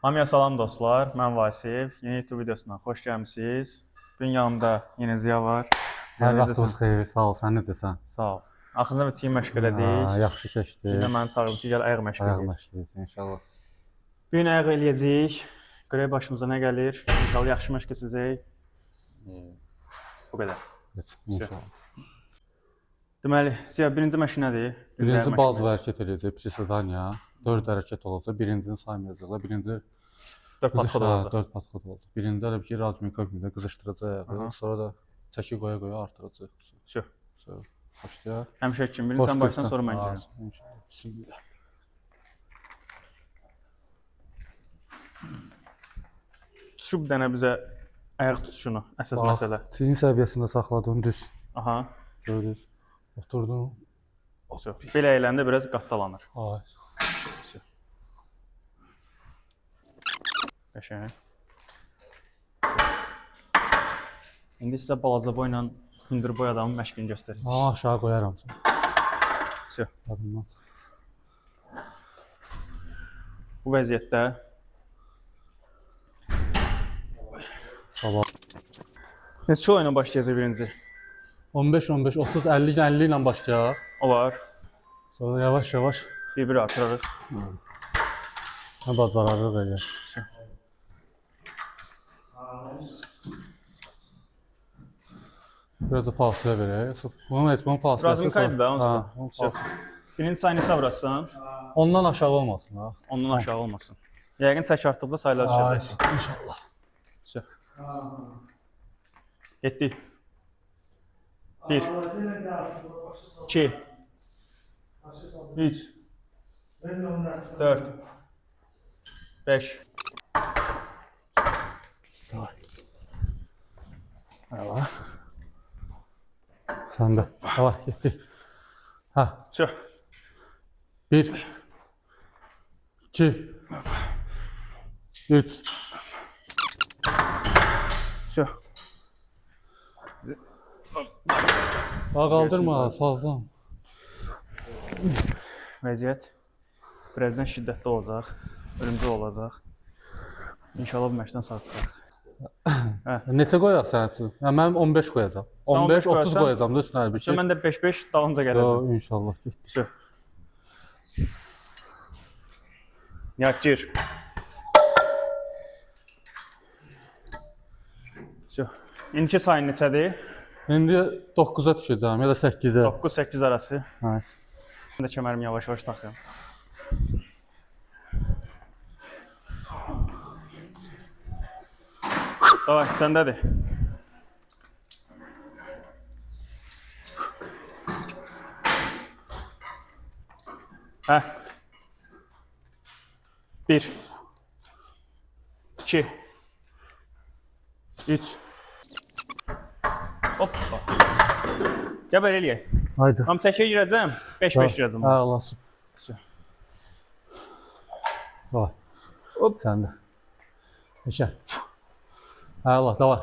Hamıya salam dostlar, mən Vasif. Yeni YouTube videosuna xoş gəlmisiniz. Bugün yanımda yine Ziya var. Ziya, Hər vaxtınız necəsən? xeyir, sağ ol, sən necəsən? Sağ ol. Axırında bir çiyin məşq elədik. Yaxşı keçdi. Şimdi məni çağırdı ki, gəl ayaq məşq Ayaq edək. məşq edirsən inşallah. Bugün ayaq eləyəcəyik. Görək başımıza nə gəlir. İnşallah yaxşı məşq keçəcək. Bu qədər. İnşallah. Deməli, Ziya, birinci məşq nədir? Birinci baz və hərəkət edəcək, prisadaniya. 4 hərəkət olacaq. Birincini saymayacaqlar. Birinci 4 patxod olacaq. 4 patxod olacaq. Birində elə bir ki, razmika kimi qızışdıracaq ayağı. Sonra da çəki qoya-qoya artıracaq. Sür. Başlayaq. Həmişə kimi birini sən başdan sonra mən gəlirəm. İnşallah. Bismillah. Tutuşu bir dənə bizə ayaq tutuşunu, əsas məsələ. Çiyin səviyyəsində saxladın, düz. Aha. Gördünüz. Oturdun. Belə eləndə biraz qatdalanır. Ay. Qəşəng. İndi sizə balaca boyla hündür boy adamın məşqini göstərəcəyik. Aşağı qoyaram sən. Sür. Yadımdan. Bu vəziyyətdə Sabah. neçə oyuna başlayacaq birinci? 15, 15, 30, 50 ilə başlayaq. Olar. Sonra yavaş-yavaş Bir artırarıq. nə bacararıq elə. Biraz da fasilə verək. Bunun etmən fasiləsi. Razmikaydı da onsuz da. Ha, Birinci sayı neçə vurasın? ondan aşağı olmasın ha. Ondan aşağı olmasın. Yəqin çək artdıqda sayılar düşəcək. İnşallah. Sür. Getdik. 1 2 3 4 5 Eyvallah. Sən də. Hava, getdik. Hə. Sür. 1 2 3 Sür. Qaldırma, sağdan. Vəziyyət birazdan şiddətli olacaq, ölümcül olacaq. İnşallah bu məşqdən sağ çıxarıq. Neçə qoyaq sən üçün? Mən 15 qoyacağam. 15, 30 qoyacağam da üstünə bir şey. Mən də 5-5 dalınca gələcəm. İnşallah getdik. Sür. Yak gir. Sür. İndiki sayın neçədir? İndi 9-a düşəcəm ya da 8-ə. 9-8 arası. Hə. Mən də kəmərimi yavaş-yavaş taxıyorum. Davay, səndədir. Hə. 1 2 3 Hoppa. Gəl belə eləyək. Haydi. Tam çəkiyə girəcəm, 5-5 girəcəm. Hə, olasın. Davay. Hop. Sən də. Eşə. Hə, Allah, davay.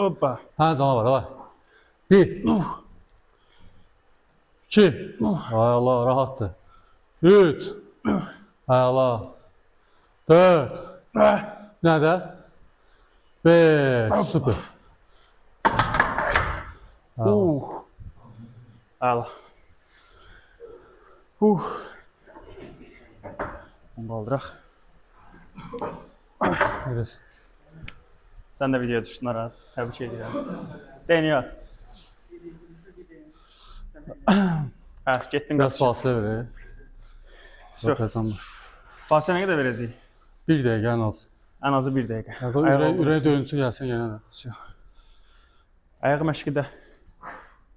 Hoppa. Hə, canavar, davay. 1 2 Ay Allah, rahatdır. 3 Hə, Allah. 4 Nədə? 5 Süper. Əla. Onu qaldıraq. Evet. Sən də videoya düşdün araz. Təbrik edirəm. Deniyor. Hə, getdin Biraz qaçışın. fasilə verək. Sür. Kazanmış. Fasilə nə qədər verəcəyik? 1 dəqiqə ən az. Ən azı 1 dəqiqə. Ürək döyüntüsü gəlsin yenə də. Ayaq məşqi də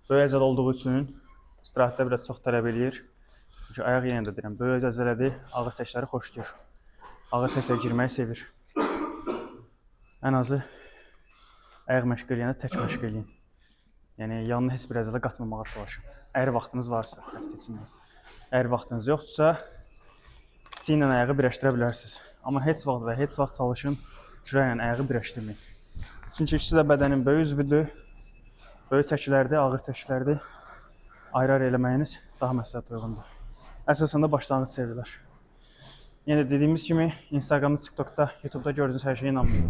böyük əzəl olduğu üçün istirahətdə biraz çox tələb eləyir. Çünki ayaq yenə də deyirəm, böyük əzələdir, ağır çəkləri xoşlayır. Ağır çəklərə girməyi sevir. Ən azı ayaq məşq eləyəndə tək məşq eləyin. Yəni yanına heç bir əzələ qatmamağa çalışın. Əgər vaxtınız varsa, həftə içində. Əgər vaxtınız yoxdursa, çiyinlə ayağı birləşdirə bilərsiniz. Amma heç vaxt çalışın kürəklə ayağı birləşdirməyin. Çünki ikisi də bədənin böyük üzvüdür. Böyük çəkilərdə, ağır çəkilərdə ayrı-ayrı eləməyiniz daha məsləhət uyğundur. Əsasən də başlanğıc seviyelər. Yenə də dediyimiz kimi Instagramda, TikTokda, YouTube'da gördüyünüz hər şeyə inanmayın.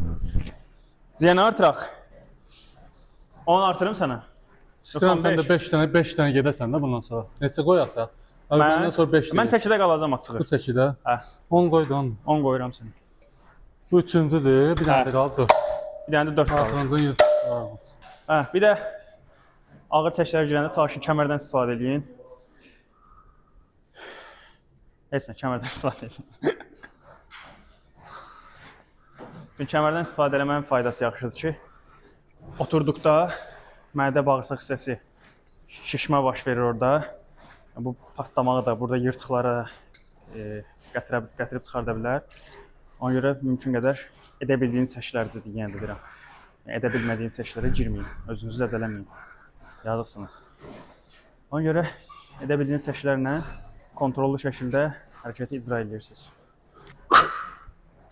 Ziyan artıraq. 10 artırım sənə. İstəyirəm sən də 5 dənə gedəsən də bundan sonra. Neçə qoyaqsa? Bundan sonra 5 dənə. Mən çəkidə qalacağım açığı. Bu çəkidə? Hə. 10 qoydu 10. 10 qoyuram sənə. Bu üçüncüdür, bir dənə də qaldı 4. Bir dənə də 4 qalır. Axırıncı 100. Hə, bir də ağır çəkilər girəndə çalışın kəmərdən istifadə edin. Heç nə, kəmərdən istifadə edin. Çünki kəmərdən istifadə eləmənin faydası yaxşıdır ki, oturduqda mədə bağırsaq hissəsi şişmə baş verir orada. Bu patlamağı da, burada yırtıqlara gətirib çıxarda bilər. Ona görə mümkün qədər edə bildiyiniz səkilərdə yenə də deyirəm. Edə bilmədiyiniz səkilərə girməyin, özünüzü zədələməyin. Yazıqsınız. Ona görə edə bildiyiniz səkilərlə kontrollu şəkildə hərəkəti icra edirsiniz.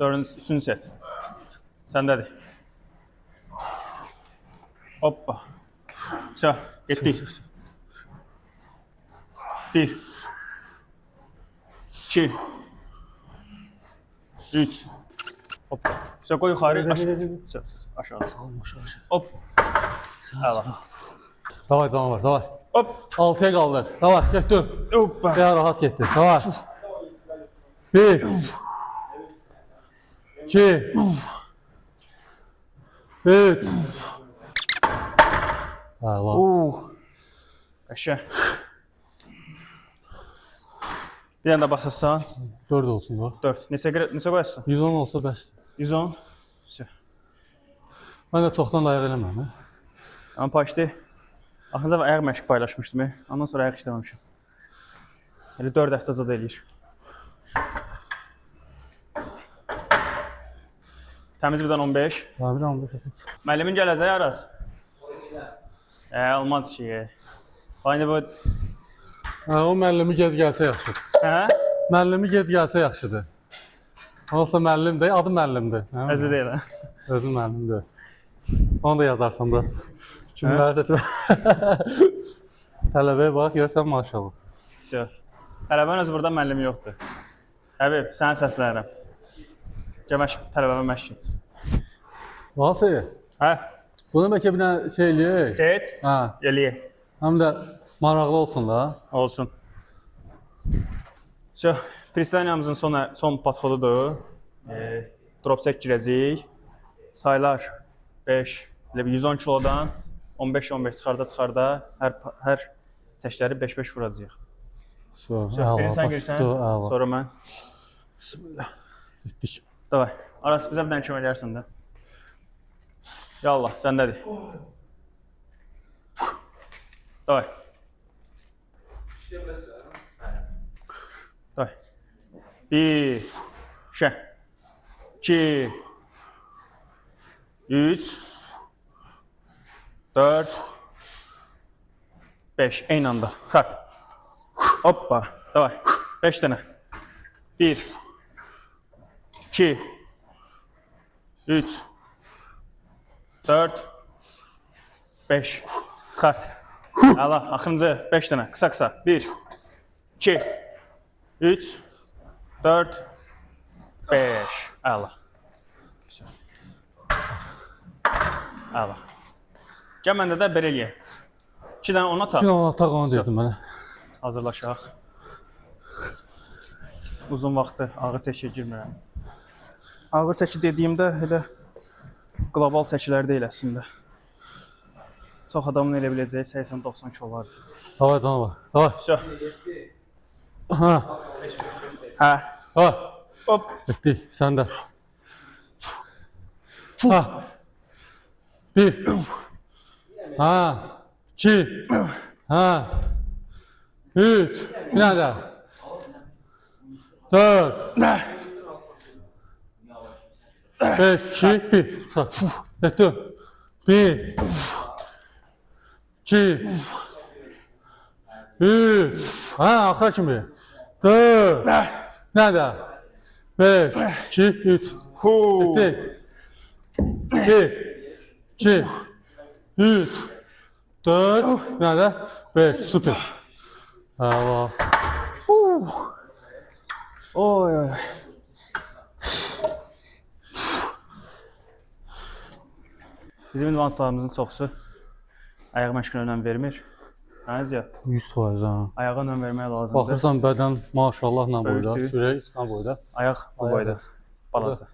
3-cü set. Səndədir. Hoppa. Все, getdik. 1 2 3 Hoppa. Все, qoy yuxarı. Aşağı. Hop. Əla. Davay canavar, davay. Hop. 6'ya qaldı. Davay, getdin. Hoppa. Daha rahat getdin. Davay. 1 2 3 Əla. Qəşəng. Bir dənə də basasan. 4 olsun da. 4. Neçə qoyasan? 110 olsa bəsdir. 110. Mən də çoxdan da ayaq eləməm. Amma paşdı. Axırıncı dəfə ayaq məşq paylaşmışdım. Ondan sonra ayaq işləməmişəm. Elə 4 həftə zad eləyir. Təmiz birdən 15. Təmiz 15. Müəllimin gələcək Araz. Olmaz ki. Aynı bu. O müəllimi gec gəlsə yaxşıdır. Hə? Müəllimi gec gəlsə yaxşıdır. Olsa müəllimdir, adı müəllimdir. Özü deyil. Özü müəllimdir. Onu da yazarsan bura. Cümlələr seçmə. Tələbəyə bax, görsən maşallah. Tələbənin özü burada müəllimi yoxdur. Həbib, səni səslənirəm. Gəl tələbəmə məşq etsin. Nasıl? Hə? Bunu bəlkə bir dənə şey eləyək. Set? Hə. Eləyək. Həm də maraqlı olsun da. Olsun. Pristaniyamızın son podxodudur. Drop set girəcəyik. Saylar 5, 110 kilodan 15-15 çıxarda hər çəkləri 5-5 vuracağıq. Birini sən girsən, sonra mən. Bismillah. Getdik. Davay. Aras, bizə bir dənə kömək eləyərsən də. Yallah, səndədir. Davay. Davay. 1 2 3 4 5 eyni anda çıxart. Hoppa. Davay. 5 dənə. 1 2 3 4 5 çıxart. Əla, axırıncı 5 dənə. Qısa. 1 2 3 4 5. Əla. Əla. Gəl məndə də belə eləyək. 2 dənə ona taq. 2 dənə taq onu dedim mənə. Hazırlaşaq. Uzun vaxtı ağır çəkiyə girmirəm. Ağır çəki dediyimdə elə qlobal çəkilər deyil əslində. Çox adamın elə biləcəyi 80-90 kilo var. Davay canavar. Davay. Все. Ha. Hə. Ha. Hop. Getdik. Sən də. Ha. 1. Ha. 2. Ha. 3. Bir dənə də. 4. 5, 2, 1. Çat. Getdim. 1. 2. 3. Ha, axıra kimi. 4. Nədə? 5, 2, 3. Getdik. 1, 2, 3, 4. Nədə? 5. Süper. Əla. Oy. Bizim idmançılarımızın çoxusu ayaq məşqinə önəm vermir. Hə, Ziyad? 100% ha. Ayağa önəm vermək lazımdır. Baxırsan bədən maşallah nə boyda, Böyükdür. kürək nə boyda. Ayaq bu Ayaq, boyda. evet. Balaca.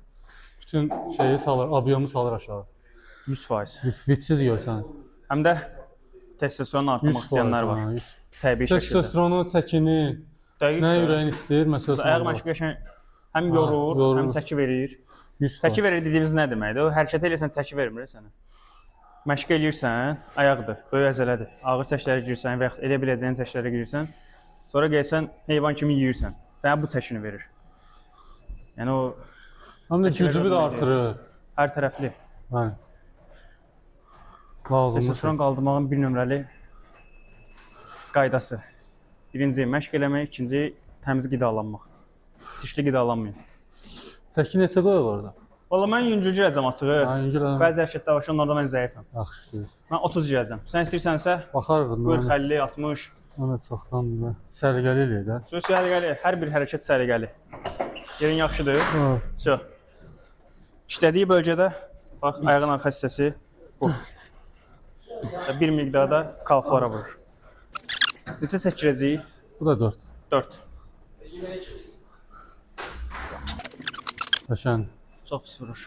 Bütün şeyi salır, abyomu salır aşağı. 100%. Bitsiz görsən. Həm də testosteron artırmaq 100% istəyənlər var. ha, 100. Təbii şəkildə. Testosteronu, çəkini, Dəqiq. nə ürəyin istəyir, məsələn. Ayaq məşqi qəşəng həm yorur, yorur. həm çəki verir. 100%. Çəki verir dediyimiz nə deməkdir? O hərəkət eləyirsən, çəki vermir sənə. Məşq eləyirsən, ayaqdır, böyük əzələdir. Ağır çəklərə girirsən və yaxud edə biləcəyin çəklərə girirsən, sonra gəlsən heyvan kimi yeyirsən. Sənə bu çəkini verir. Yəni o Həm də çəkiləri gücünü də artırır. hər tərəfli. Bəli. Lazımdır. Testosteron qaldırmağın bir nömrəli qaydası. Birinci məşq eləmək, ikinci təmiz qidalanmaq. Çirkli qidalanmayın. Çəki neçə qoyur orada? Valla mən yüngül girəcəm açığı. Ha, yüngül. Bəzi hərəkətlər var ki, onlarda mən zəifəm. Yaxşı. Mən 30 girəcəm. Sən istəyirsənsə Baxarıq. 40, 50, 60. Mən çoxdan da səliqəli eləyir də. Söz səliqəli, hər bir hərəkət səliqəli. Yerin yaxşıdır. Ha. Söz. İşlədiyi bölgədə bax ayağın arxa hissəsi bu. Və bir miqdarda kalflara vurur. Neçə çəkirəcəyik? Bu da 4. 4. Qəşəng. Çox pis vurur.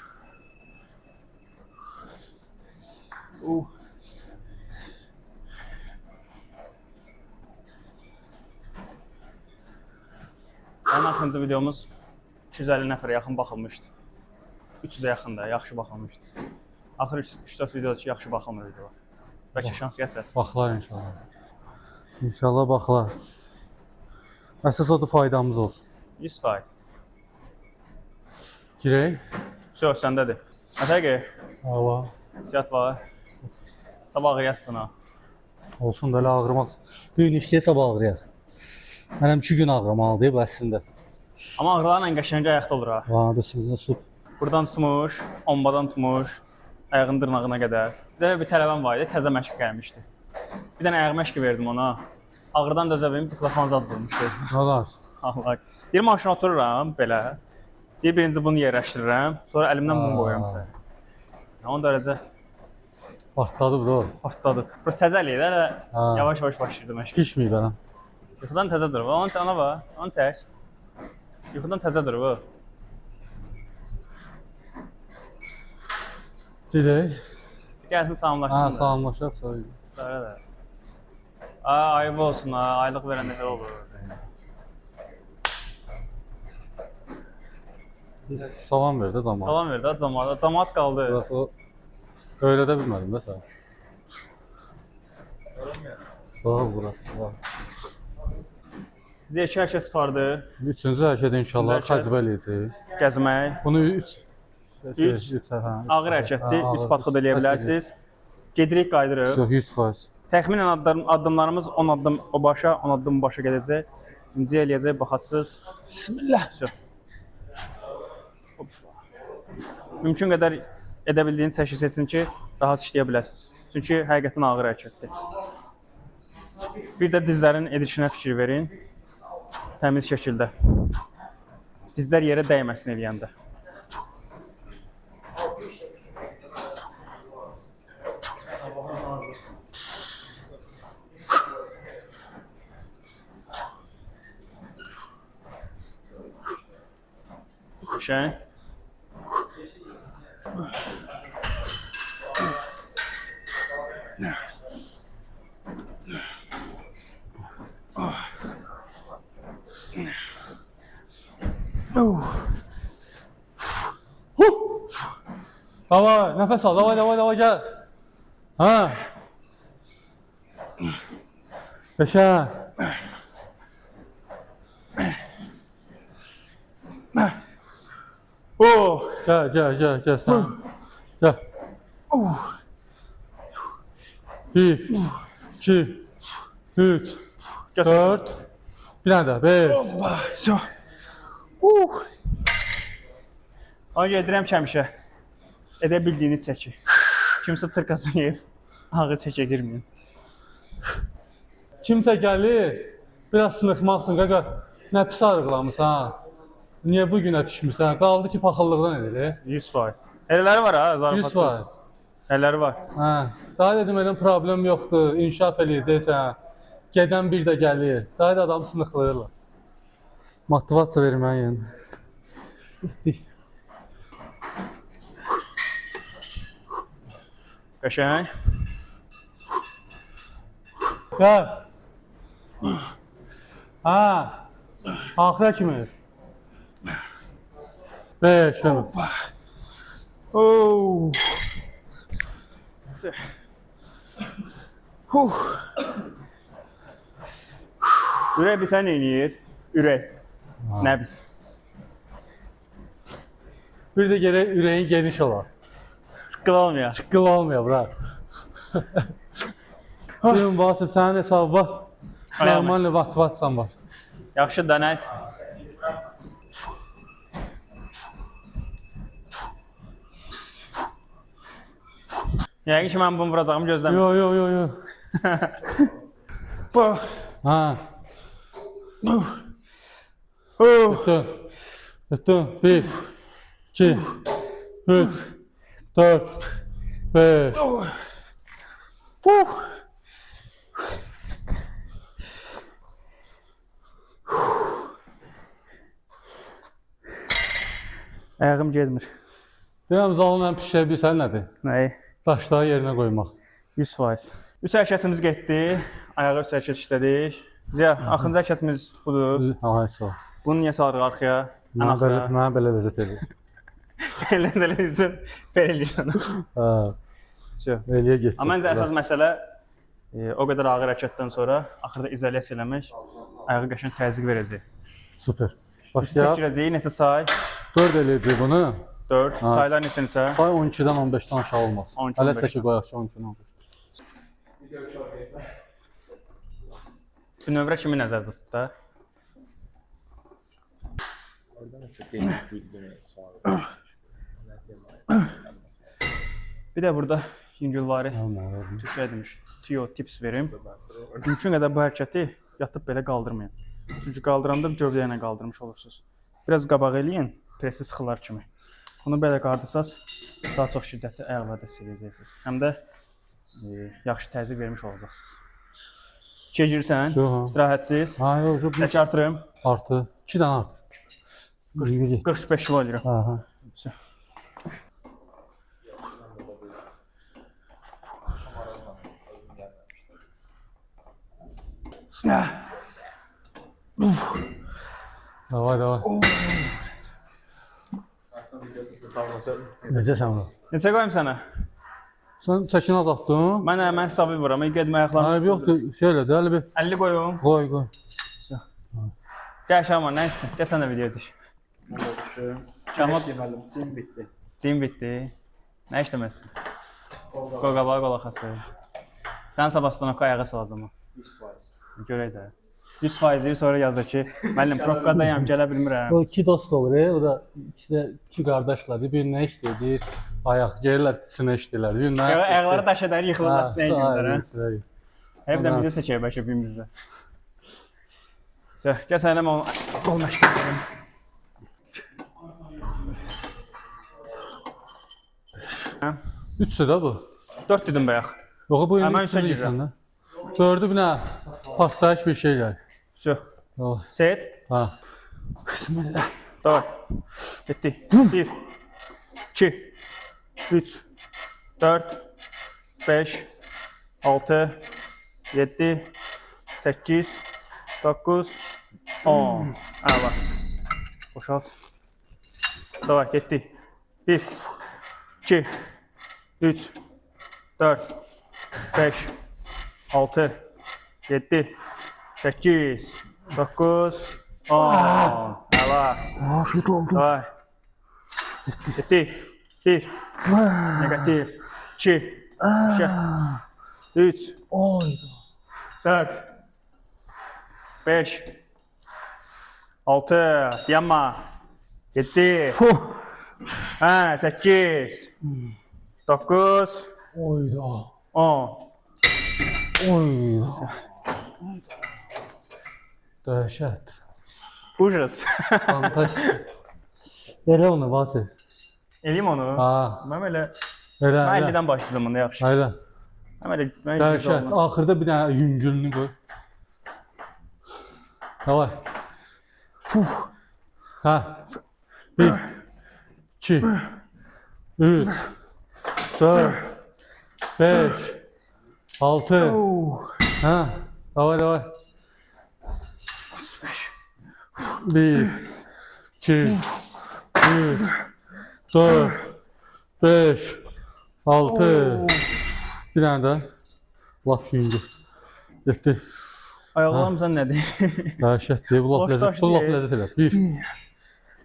Ən axırıncı videomuz 250 nəfərə yaxın baxılmışdı. 300-ə yaxın da, yaxşı baxılmışdı. Axır 3-4 videoda ki, yaxşı baxılmır videolar. Bəlkə şans gətirəsən. Baxlar inşallah. İnşallah baxlar. Əsas odur faydamız olsun. 100%. Girək. Söz səndədir. Ətəqə, Hava. siyat var. Sabah yazsın ha. Olsun da elə ağrımaz. Bu gün işləyə sabah ağrıyaq. Mənəm 2 gün ağrımalıdır bu əslində. Amma ağrılarla qəşəng ayaqda olur ha. Vah, da su. Buradan tutmuş, ombadan tutmuş, ayağın dırnağına qədər. Bir tələbəm var idi, təzə məşq gəlmişdi. Bir dənə ayaq məşqi verdim ona. Ağrıdan dözə bilməyib, diklofon zad vurmuşdu özünə. Nə olar? Allah. Deyir maşına otururam belə. Deyir birinci bunu yerləşdirirəm, sonra əlimdən bunu qoyuram sənə. O dərəcə Partladı bro. partladı. Bu təzə eləyir, hələ Ha. yavaş-yavaş başlayırdı məşq. Pişməyib mənəm. Yuxudan təzə durur. Onu ona bax, onu çək. Yuxudan təzə durur bu. Girək. Gəlsin salamlaşsın. Ha, da. salamlaşaq sonra. Öyle de. Aa, ayıp olsun ha. Aylık veren neler olur. Salam ver də zaman. Salam verdi ha camaat. Camaat kaldı. Bax o öyrədə bilmədim də sən. Bax bura. Bax. Bize iki hərəkət tutardı. Üçüncü hərəkət inşallah Üçüncü hərəkət. xəcbə eləyəcək. Gəzmək. Bunu 3 Ağır hərəkətdir. 3 patxod eləyə bilərsiniz. Gedirik, qaydırıq. 100%. Təxminən addımlarımız 10 addım o başa, 10 addım bu başa gedəcək. İnci eləyəcək, baxasınız. Bismillah. Mümkün qədər edə bildiyiniz çəki seçin ki, rahat işləyə biləsiniz. Çünki həqiqətən ağır hərəkətdir. Bir də dizlərin edişinə fikir verin. Təmiz şəkildə. Dizlər yerə dəyməsin eləyəndə. Qəşəng. Davay, nəfəs al. Davay, gəl. Ha. Qəşəng. Oh! Gəl sən. Gəl. 1 2 3 4 Bir dənə də. 5 So. Onu gedirəm ki, həmişə edə bildiyiniz çəki. Kimsə tırkasını yeyib, ağır çəkiyə girməyin. Kimsə gəlir, biraz sınıxmaqsın, qaqa. Nə pis arıqlamısan? Niyə bu günə düşmüsən? Qaldı ki, paxıllıqdan edir. 100%. Elələri var ha, zarafat 100%. Nələri var? Hə. Daha dedim elə problem yoxdur. İnkişaf eləyəcəksən. Gedən bir də gəlir. Daha da adamı sınıqlayırlar. Motivasiya verməyin. Qəşəng. Gəl. Ha. Axıra kimi. 5 şöyle. Oo. Ürək bilsən nə eləyir? Ürək. Nəbz. Bir də gərək ürəyin geniş olar. Sıqqıl olmuyor. Sıqqıl olmuyor bura. Bilin Vasif sənin hesabı normal vat-vatsan var. Yaxşı da nəs. Yəqin ki, mən bunu vuracağımı gözləmişdim. Yo. Bu. Ha. Oh. Tuttum. 1, 2, 3, 4, 5. Ayağım gezmir. Deyirəm, zalın ən pis şey bilsən nədir? Nəyi? Daşları yerinə qoymaq. 100%. Üç hərəkətimiz getdi. Ayağa üç hərəkət işlədik. Ziya, axırıncı hərəkətimiz budur. Ay, sağ ol. Bunu niyə sarıq arxaya? Ən axıra. Mənə belə ləzzət edir. Eləsən, belə eləyirsən. Hə, eləyə getsin. Amma məncə əsas məsələ o qədər ağır hərəkətdən sonra axırda izolyasiya eləmək ayağı qəşəng təzyiq verəcək. Super. Biz Başlayaq. çəkiləcəyik, neçə say? 4 eləyəcək bunu. 4. Saylar neçənsə? Say 12-dən 15-dən aşağı olmaz. 12-dən Hələ 15-dən. çəki qoyaq ki 12-dən 15. Bu növrə kimi nəzərdə tut da? Bir də burada yüngülvari Türkçə demiş, tio tips verim. Mümkün qədər bu hərəkəti yatıb belə qaldırmayın. Çünki qaldıranda gövdə ilə qaldırmış olursunuz. Biraz qabaq eləyin, presi sıxılar kimi. Bunu belə qardırsaz, daha çox şiddətli ayaqlarda hiss edəcəksiniz. Həm də yaxşı təzyiq vermiş olacaqsınız. Keçirsən, istirahətsiz. Ha, yox, Çək artırım. artı. 2 dənə artır. 45 kilo edirəm. Ha. Davay. Necəsən bu? Neçə qoyum sənə? Sən çəkini azaltdın? Mən stabil vuram. Gedmə ayaqlarım. Hayır, yoxdur. Şey elə də, hələ bir 50 qoyum. qoy. Gəl Şaman, nə istəyirsən? Gəl sən də video düş. Şaman, cim bitdi. Nə işləməzsin? Qoy qabağa qol axası. Sən sabah stanovka ayağa salacam. 100%. Görək də. 100% sonra yazır ki, müəllim profkadayam, gələ bilmirəm. O 2 dost olur, o da iki qardaşlardır. Bir nə işləyir? Ayaq gəlirlər sinə işləyirlər. Bir nə? Ayaqları daş edər, yıxılırlar sinə girdilər. Hepdən video çəkək bəlkə birimizdə. Gəl sənə mən qol məşq edirəm. Üçsü də bu. 4 dedim bayaq. Yox, bu Hemen indi üçə üçsü girirəm. deyirsən də. 4-ü bir nə? Pastayiş bir şey gəlir. Всё. Yox. Set. Ha. Bismillah. Давай. Bitti. 1, 2, 3, 4, 5, 6, 7, 8, 9, 10. Əla. Boşalt. Давай, getdi. 1, 2, 3, 4, 5, 6, 7, 8, 9, 10. Əla. Aşıq oldu. Давай. Getdi. 1, negativ, 2, 3, Oy. 4, 5, 6, dayanma, 7, 8, 9, Oyda. 10. Oyda. Dəhşət. Ужас. Fantastik. Elə onu Vasif. Eləyim onu. Ha. Mən elə Elə, Mən elə. 50-dən başlayacağım onda yaxşı. Elə. Mən Dəhşət. Axırda bir dənə yüngülünü qoy. Davay. Hə. 1, 2, 3, 4, 5, 6. Hə. Davay, davay. 1, 2, 3, 4, 5, 6. Bir dənə də. Lap yüngül. Getdi. Ayaqlarımsan nədir? Dəhşətdir. Bu lap ləzzət. Bu lap ləzzət elə. 1,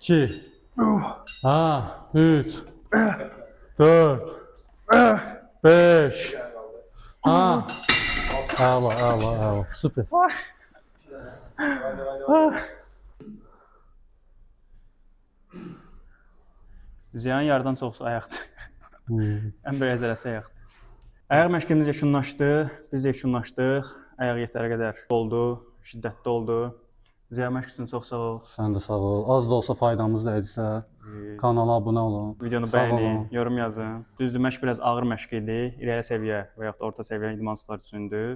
2, ha, 3, 4, 5. Ha. Əla, əla, əla. Süper. Ziyan yardan çoxsu ayaqdır. Ən böyük əzələsi ayaqdır. Ayaq məşqimiz yekunlaşdı. Biz yekunlaşdıq. Ayaq yetəri qədər oldu, şiddətli oldu. Ziyan məşq üçün çox sağ ol. Sən də sağ ol. Az da olsa faydamız dəydisə, kanala abunə olun. Videonu Sağ bəyənin, olun. yorum yazın. Düzdür, məşq biraz ağır məşq idi. İrəli səviyyə və yaxud da orta səviyyə idmançılar üçündür.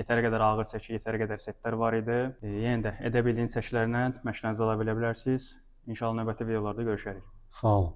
Yetəri qədər ağır çəki, yetəri qədər setlər var idi. Yenə də edə bildiyiniz çəkilərlə məşqlərinizi ala bilə bilərsiniz. İnşallah növbəti videolarda görüşərik. Sağ olun.